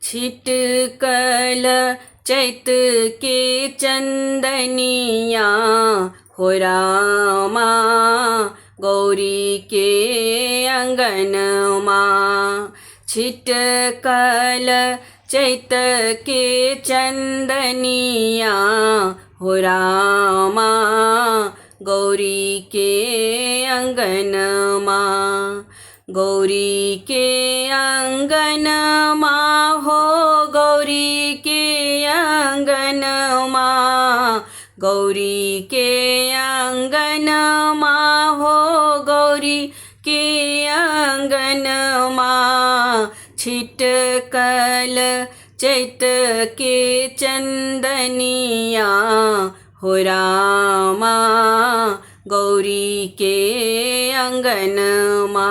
छिटकल चैत के चंदनिया हो रामा गौरी के अंगनमा। छिटकल चैत के चंदनिया हो रामा गौरी के अंगनमा। गौरी के अंगनमा हो गौरी के अंगनमा। गौरी के अंगनमा हो गौरी के अंगनमा। छिटकल चैत के चंदनिया हो रामा गौरी के अंगनमा।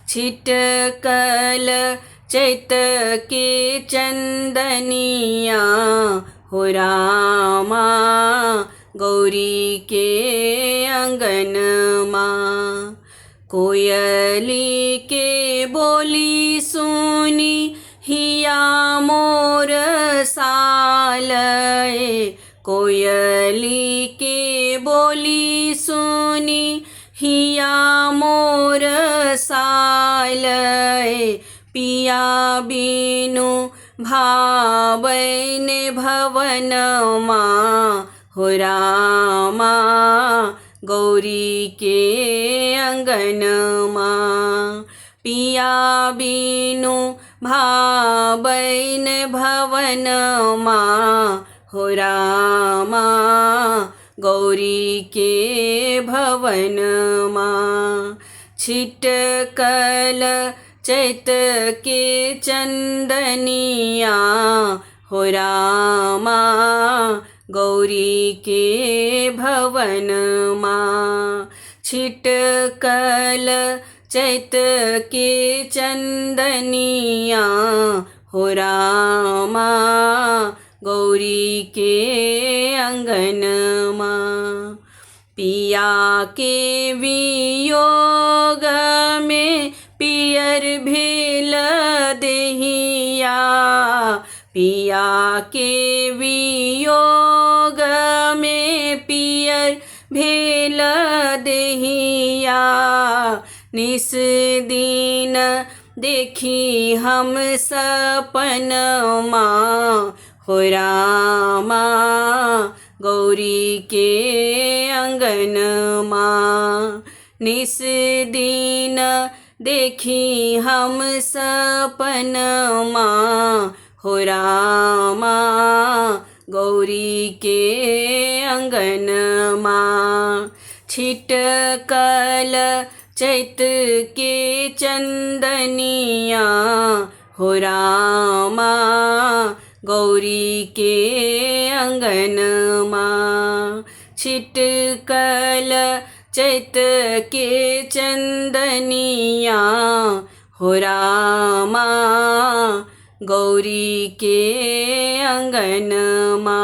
छिटकल चैत के चंदनिया हो रामा गौरी के अंगनमा। कोयली के बोली सुनी हिया मोर सालय। कोयली के बोली सुनी हिया मोर सालय। पिया बिनु भावैन भवनमा हो रामा गौरी के अंगनमा। पिया बिनु भावैन भवनमा हो रामा गौरी के भवनमा। छिटकल चैत के चंदनिया हो रामा गौरी के भवनमा। छिटकल चैत के चंदनिया हो रामा गौरी के अंगनमा। पिया के वियोग में पियर भेल देहिया। पिया के वियोग में पियर भेल देहिया। निस दिन देखी हम सपनमा हो रामा गौरी के अंगनमा। निस दिन देखी हम सपनमा हो रामा गौरी के अंगनमा। छिटकल चैत के चंदनिया हो रामा गौरी के अंगनमा। छिटकल चैत के चंदनिया हो रामा गौरी के अंगनमा।